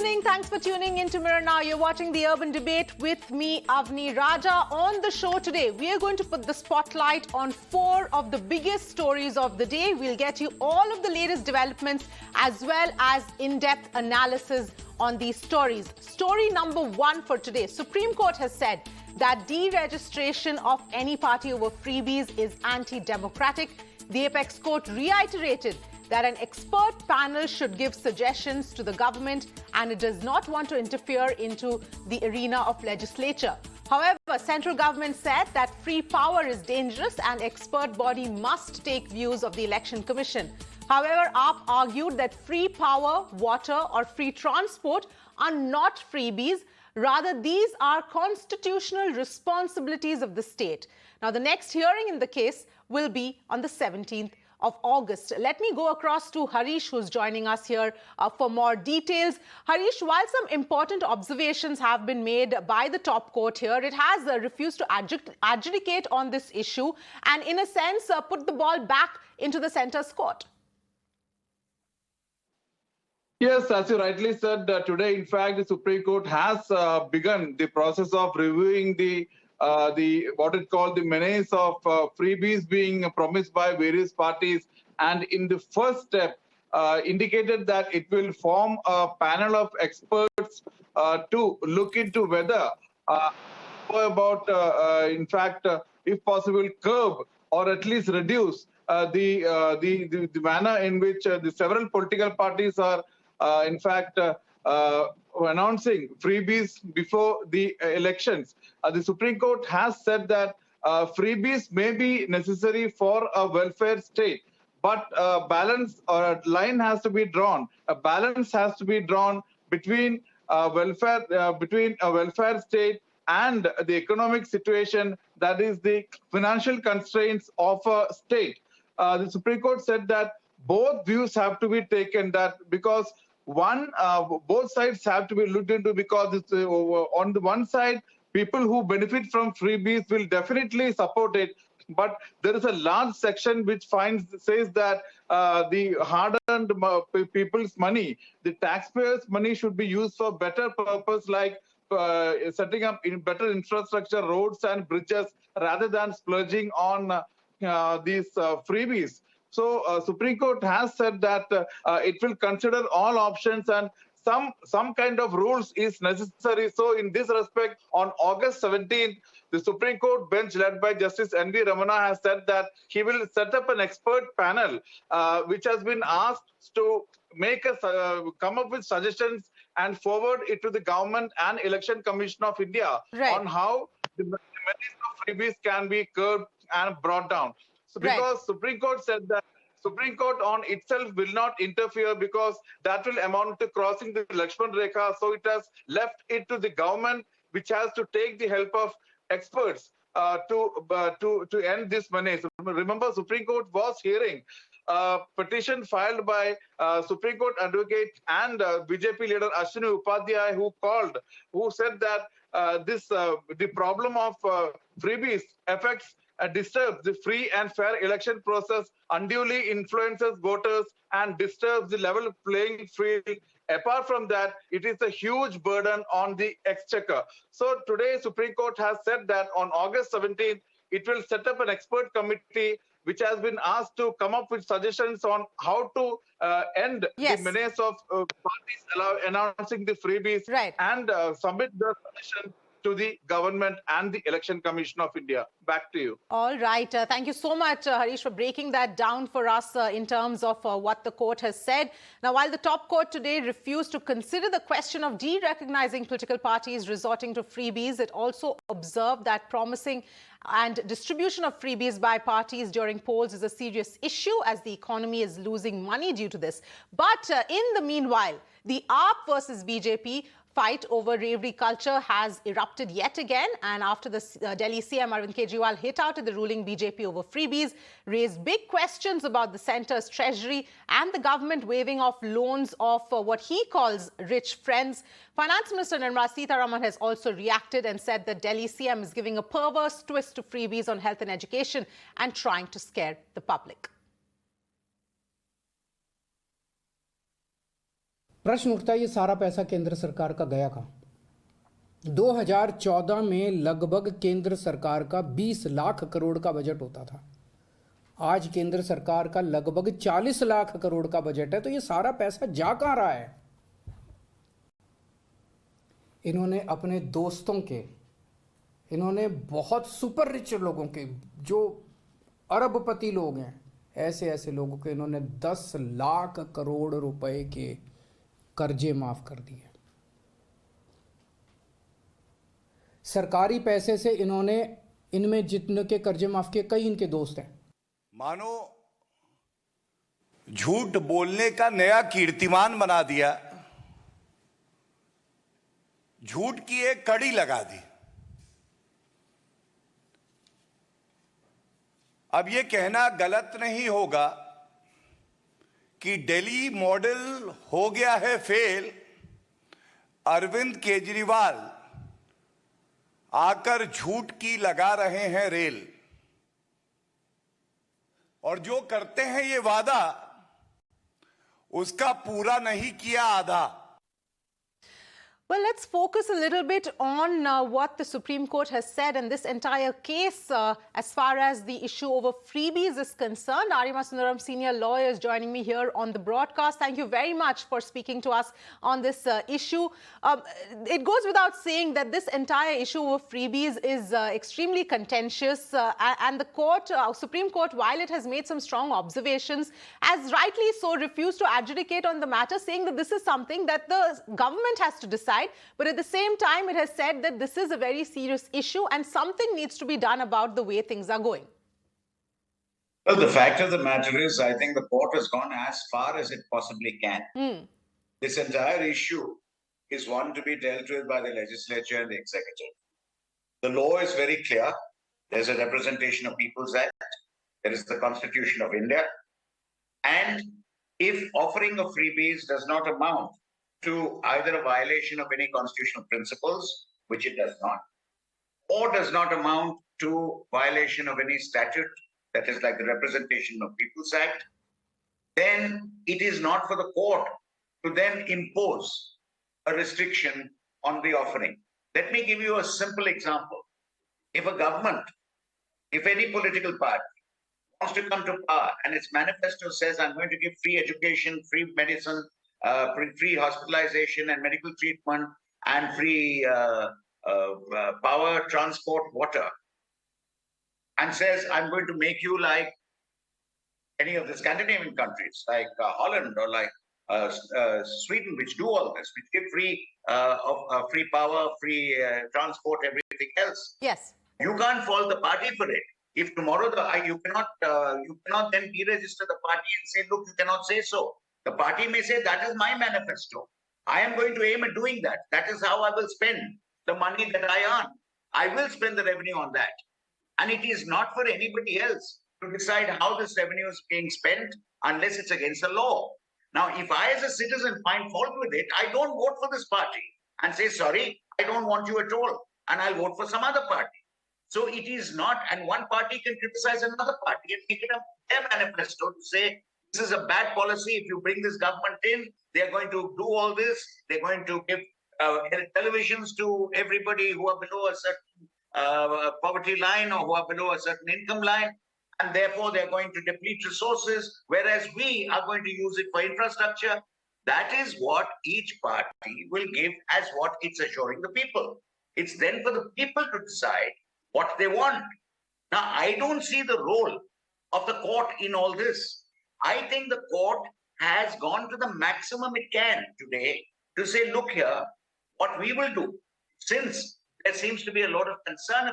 evening. Thanks for tuning in to Mirror Now. You're watching The Urban Debate with me, Avni Raja. On the show today, we are going to put the spotlight on 4 of the biggest stories of the day. We'll get you all of the latest developments as well as in-depth analysis on these stories. Story number 1 for today. Supreme Court has said that deregistration of any party over freebies is anti-democratic. The Apex Court reiterated that an expert panel should give suggestions to the government and it does not want to interfere into the arena of legislature. However, central government said that free power is dangerous and expert body must take views of the Election Commission. However, AAP argued that free power, water or free transport are not freebies. Rather, these are constitutional responsibilities of the state. Now, the next hearing in the case will be on the 17th of August. Let me go across to Harish, who's joining us here for more details. Harish, while some important observations have been made by the top court here, it has refused to adjudicate on this issue and, in a sense, put the ball back into the centre's court. Yes, as you rightly said, today, in fact, the Supreme Court has begun the process of reviewing the what it called the menace of freebies being promised by various parties, and in the first step indicated that it will form a panel of experts to look into whether in fact, if possible, curb or at least reduce the manner in which the several political parties are in fact announcing freebies before the elections. The Supreme Court has said that freebies may be necessary for a welfare state, but a balance or a line has to be drawn. A balance has to be drawn between a welfare state and the economic situation, that is the financial constraints of a state. The Supreme Court said that both views have to be taken, that because both sides have to be looked into, because it's, on the one side, people who benefit from freebies will definitely support it, but there is a large section which says that the hard-earned people's money, the taxpayers' money, should be used for better purpose, like setting up better infrastructure, roads and bridges, rather than splurging on these freebies. So Supreme Court has said that it will consider all options and some kind of rules is necessary. So in this respect, on August 17th, the Supreme Court bench led by Justice N.V. Ramana has said that he will set up an expert panel which has been asked to come up with suggestions and forward it to the government and Election Commission of India on how the menace of freebies can be curbed and brought down. So because Supreme Court said that Supreme Court on itself will not interfere because that will amount to crossing the Lakshman Rekha. So it has left it to the government, which has to take the help of experts to end this menace. Remember, Supreme Court was hearing a petition filed by Supreme Court advocate and BJP leader Ashwini Upadhyay, who said that the problem of freebies affects disturbs the free and fair election process, unduly influences voters, and disturbs the level playing field. Apart from that, it is a huge burden on the exchequer. So today, Supreme Court has said that on August 17th, it will set up an expert committee which has been asked to come up with suggestions on how to end the menace of parties announcing the freebies and submit the suggestion to the government and the Election Commission of India. Back to you. All right. Thank you so much, Harish, for breaking that down for us in terms of what the court has said. Now, while the top court today refused to consider the question of de-recognizing political parties resorting to freebies, it also observed that promising and distribution of freebies by parties during polls is a serious issue as the economy is losing money due to this. But in the meanwhile, the AAP versus BJP fight over reverie culture has erupted yet again, and after the Delhi CM Arvind Kejriwal hit out at the ruling BJP over freebies, raised big questions about the centre's treasury and the government waiving off loans of what he calls rich friends. Finance Minister Nirmala Sitharaman has also reacted and said that Delhi CM is giving a perverse twist to freebies on health and education and trying to scare the public. प्रश्न उठता है, ये सारा पैसा केंद्र सरकार का गया कहाँ? 2014 में लगभग केंद्र सरकार का 20 लाख करोड़ का बजट होता था। आज केंद्र सरकार का लगभग 40 लाख करोड़ का बजट है। तो ये सारा पैसा जा कहाँ रहा है? इन्होंने अपने दोस्तों के, इन्होंने बहुत सुपर रिच लोगों के, जो अरबपति लोग हैं, ऐसे ऐसे लोगों के इन्होंने 10 लाख करोड़ रुपए के कर्जे माफ कर दिए। सरकारी पैसे से इन्होंने, इनमें जितने के कर्जे माफ किए, कई इनके दोस्त हैं। मानो झूठ बोलने का नया कीर्तिमान बना दिया, झूठ की एक कड़ी लगा दी। अब यह कहना गलत नहीं होगा कि दिल्ली मॉडल हो गया है फेल, अरविंद केजरीवाल आकर झूठ की लगा रहे हैं रेल, और जो करते हैं ये वादा, उसका पूरा नहीं किया आधा। Well, let's focus a little bit on what the Supreme Court has said in this entire case as far as the issue over freebies is concerned. Aryama Sundaram, senior lawyer, is joining me here on the broadcast. Thank you very much for speaking to us on this issue. It goes without saying that this entire issue over freebies is extremely contentious, and the court, Supreme Court, while it has made some strong observations, has rightly so refused to adjudicate on the matter, saying that this is something that the government has to decide. But at the same time, it has said that this is a very serious issue and something needs to be done about the way things are going. Well, the fact of the matter is, I think the court has gone as far as it possibly can. This entire issue is one to be dealt with by the legislature and the executive. The law is very clear. There's a Representation of People's Act. There is the Constitution of India. And if offering of freebies does not amount to either a violation of any constitutional principles, which it does not, or does not amount to violation of any statute, that is like the Representation of People's Act, then it is not for the court to then impose a restriction on the offering. Let me give you a simple example. If a government, if any political party wants to come to power and its manifesto says, I'm going to give free education, free medicine, free hospitalization and medical treatment, and free power, transport, water, and says, I'm going to make you like any of the Scandinavian countries, like Holland or like Sweden, which do all this, which give free free power, free transport, everything else. Yes. You can't fault the party for it. If tomorrow you cannot then deregister the party and say, look, you cannot say so. The party may say, that is my manifesto. I am going to aim at doing that. That is how I will spend the money that I earn. I will spend the revenue on that. And it is not for anybody else to decide how this revenue is being spent unless it's against the law. Now, if I as a citizen find fault with it, I don't vote for this party and say, sorry, I don't want you at all. And I'll vote for some other party. So it is not, and one party can criticize another party and make it a manifesto to say, this is a bad policy. If you bring this government in, they're going to do all this. They're going to give televisions to everybody who are below a certain poverty line or who are below a certain income line. And therefore, they're going to deplete resources, whereas we are going to use it for infrastructure. That is what each party will give as what it's assuring the people. It's then for the people to decide what they want. Now, I don't see the role of the court in all this. I think the court has gone to the maximum it can today to say, look here, what we will do, since there seems to be a lot of concern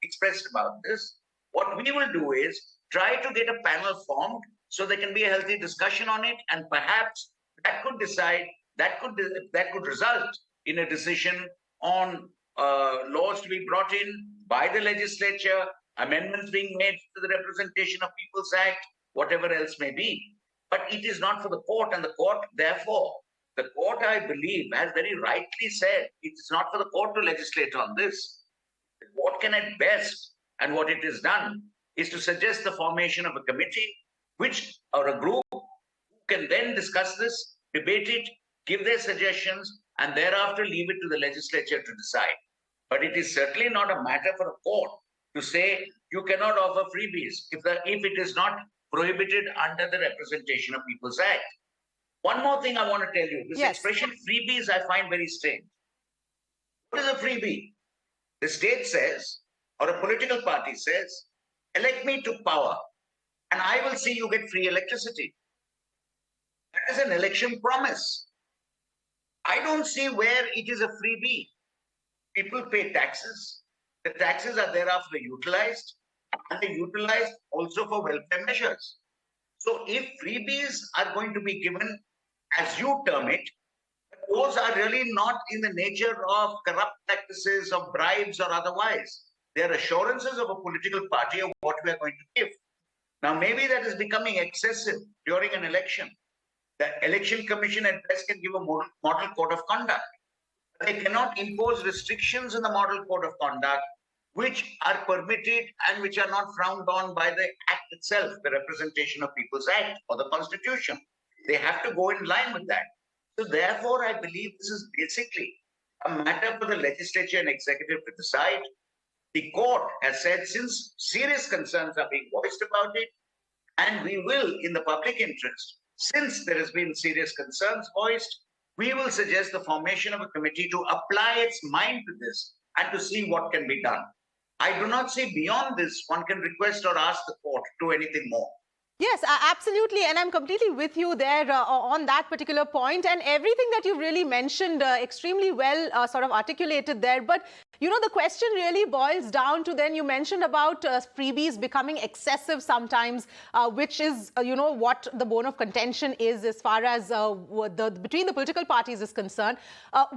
expressed about this, what we will do is try to get a panel formed so there can be a healthy discussion on it, and perhaps that could decide, that could result in a decision on laws to be brought in by the legislature, amendments being made to the Representation of People's Act, whatever else may be. But it is not for the court, and the court, therefore, the court, I believe, has very rightly said, it's not for the court to legislate on this. The court can at best, and what it has done, is to suggest the formation of a committee, which, or a group, who can then discuss this, debate it, give their suggestions, and thereafter leave it to the legislature to decide. But it is certainly not a matter for a court to say you cannot offer freebies if it is not prohibited under the Representation of People's Act. One more thing I want to tell you. This expression freebies I find very strange. What is a freebie? The state says, or a political party says, elect me to power, and I will see you get free electricity. That is an election promise. I don't see where it is a freebie. People pay taxes. The taxes are thereafter utilized, and they're utilized also for welfare measures. So if freebies are going to be given, as you term it, those are really not in the nature of corrupt practices, of bribes or otherwise. They are assurances of a political party of what we are going to give. Now, maybe that is becoming excessive during an election. The Election Commission at best can give a model code of conduct. They cannot impose restrictions in the model code of conduct which are permitted and which are not frowned on by the Act itself, the Representation of People's Act or the Constitution. They have to go in line with that. So therefore, I believe this is basically a matter for the legislature and executive to decide. The court has said, since serious concerns are being voiced about it, and we will, in the public interest, since there has been serious concerns voiced, we will suggest the formation of a committee to apply its mind to this and to see what can be done. I do not see beyond this one can request or ask the court to do anything more. Yes, absolutely. And I'm completely with you there on that particular point. And everything that you've really mentioned extremely well sort of articulated there. But, you know, the question really boils down to then you mentioned about freebies becoming excessive sometimes, which is, you know, what the bone of contention is as far as between the political parties is concerned.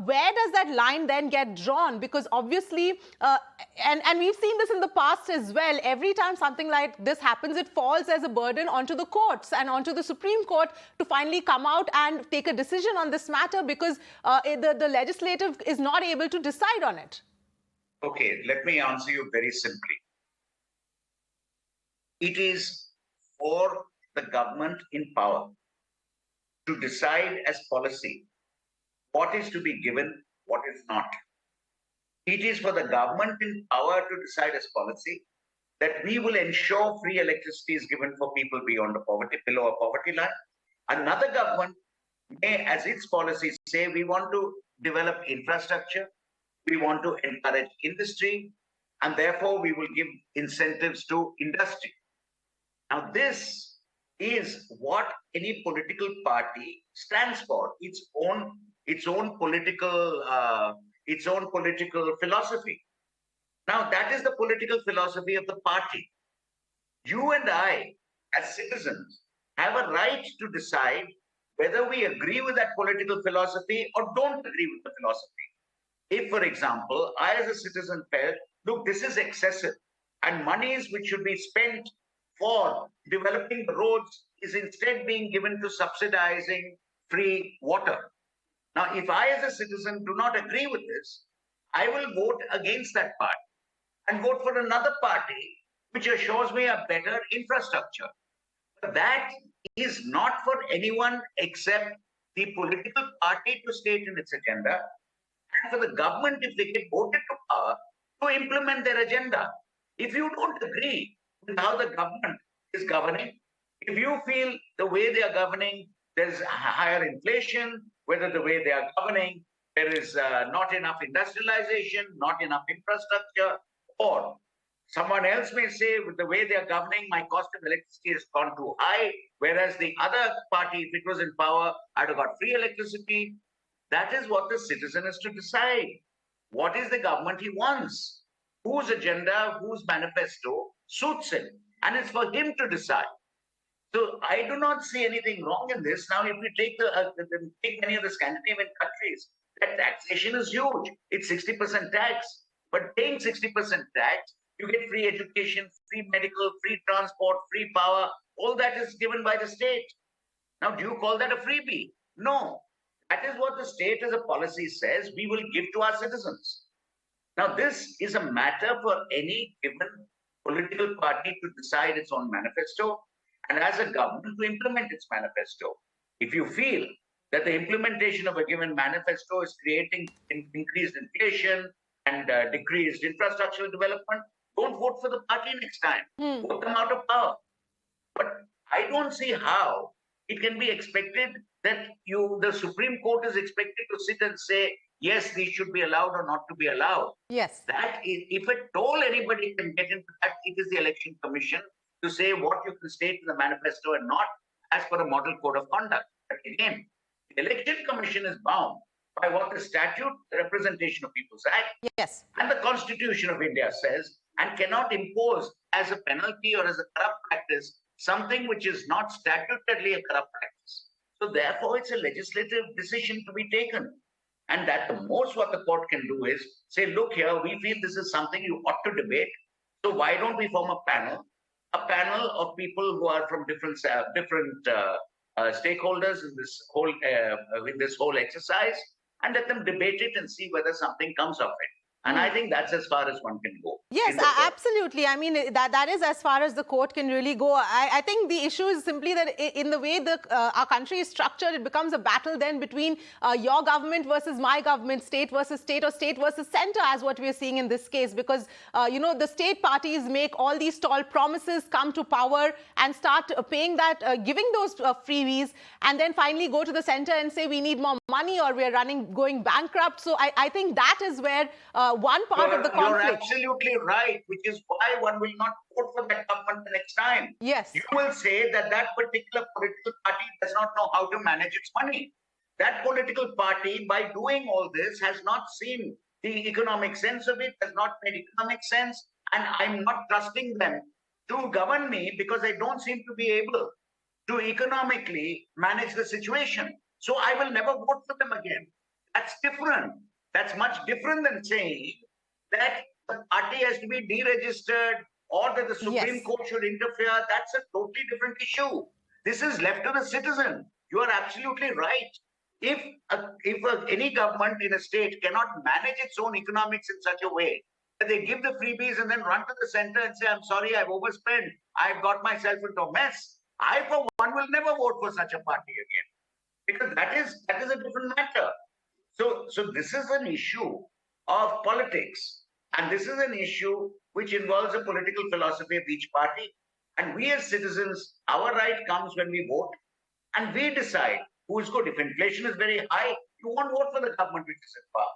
Where does that line then get drawn? Because obviously, and we've seen this in the past as well, every time something like this happens, it falls as a burden onto the courts and onto the Supreme Court to finally come out and take a decision on this matter because the legislative is not able to decide on it. Okay, let me answer you very simply. It is for the government in power to decide as policy what is to be given, what is not. It is for the government in power to decide as policy that we will ensure free electricity is given for people beyond the poverty, below a poverty line. Another government may, as its policies say, we want to develop infrastructure, we want to encourage industry, and therefore we will give incentives to industry. Now, this is what any political party stands for, its own political philosophy. Now, that is the political philosophy of the party. You and I, as citizens, have a right to decide whether we agree with that political philosophy or don't agree with the philosophy. If, for example, I as a citizen felt, look, this is excessive, and monies which should be spent for developing the roads is instead being given to subsidizing free water. Now, if I as a citizen do not agree with this, I will vote against that party and vote for another party which assures me a better infrastructure. But that is not for anyone except the political party to state in its agenda, and for the government, if they get voted to power, to implement their agenda. If you don't agree with how the government is governing, if you feel the way they are governing, there is higher inflation, whether the way they are governing, there is not enough industrialization, not enough infrastructure, or someone else may say, with the way they are governing, my cost of electricity has gone too high, whereas the other party, if it was in power, I'd have got free electricity. That is what the citizen is to decide. What is the government he wants? Whose agenda, whose manifesto suits him? And it's for him to decide. So I do not see anything wrong in this. Now, if we take many of the Scandinavian countries, that taxation is huge. It's 60% tax. But paying 60% tax, you get free education, free medical, free transport, free power. All that is given by the state. Now, do you call that a freebie? No. That is what the state as a policy says we will give to our citizens. Now, this is a matter for any given political party to decide its own manifesto and as a government to implement its manifesto. If you feel that the implementation of a given manifesto is creating increased inflation and decreased infrastructural development, don't vote for the party next time. Vote them out of power. But I don't see how it can be expected that the Supreme Court is expected to sit and say, yes, these should be allowed or not to be allowed. Yes. That is, if at all anybody can get into that, it is the Election Commission to say what you can state in the manifesto and not as per a model code of conduct. But again, the Election Commission is bound by what the statute, the Representation of People's Act, Yes. and the Constitution of India says, and cannot impose as a penalty or as a corrupt practice something which is not statutorily a corrupt practice. So therefore, it's a legislative decision to be taken. And that the most what the court can do is say, look here, we feel this is something you ought to debate. So why don't we form a panel of people who are from different stakeholders in this whole exercise, and let them debate it and see whether something comes of it. And I think that's as far as one can go. Yes, absolutely. I mean, that is as far as the court can really go. I think the issue is simply that in the way our country is structured, it becomes a battle then between your government versus my government, state versus state, or state versus center, as what we are seeing in this case. Because, the state parties make all these tall promises, come to power and start paying that, giving those freebies, and then finally go to the center and say we need more money or we're going bankrupt. So I think that is where one part of the conflict. You're absolutely right, which is why one will not vote for that government the next time. Yes. You will say that particular political party does not know how to manage its money. That political party, by doing all this, has not seen the economic sense of it, has not made economic sense, and I'm not trusting them to govern me because they don't seem to be able to economically manage the situation. So I will never vote for them again. That's different. That's much different than saying that the party has to be deregistered or that the Supreme Court should interfere. That's a totally different issue. This is left to the citizen. You are absolutely right. If any government in a state cannot manage its own economics in such a way that they give the freebies and then run to the center and say, I'm sorry, I've overspent, I've got myself into a mess, I, for one, will never vote for such a party again. Because that is a different matter. So this is an issue of politics, and this is an issue which involves a political philosophy of each party. And we as citizens, our right comes when we vote, and we decide who is good. If inflation is very high, you won't vote for the government which is in power.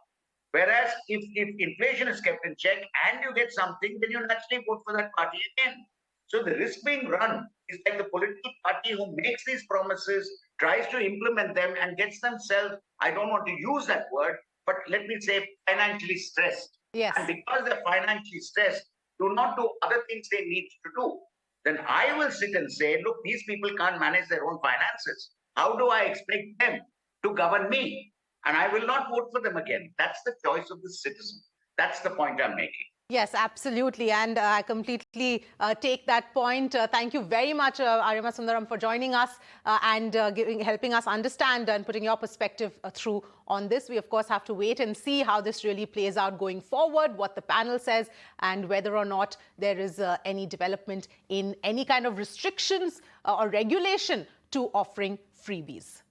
Whereas if inflation is kept in check and you get something, then you naturally vote for that party again. So the risk being run is like the political party who makes these promises, tries to implement them, and gets themselves, I don't want to use that word, but let me say financially stressed. Yes. And because they're financially stressed, do not do other things they need to do. Then I will sit and say, look, these people can't manage their own finances. How do I expect them to govern me? And I will not vote for them again. That's the choice of the citizen. That's the point I'm making. Yes, absolutely. And I completely take that point. Thank you very much, Aryama Sundaram, for joining us and helping us understand and putting your perspective through on this. We, of course, have to wait and see how this really plays out going forward, what the panel says, and whether or not there is any development in any kind of restrictions or regulation to offering freebies.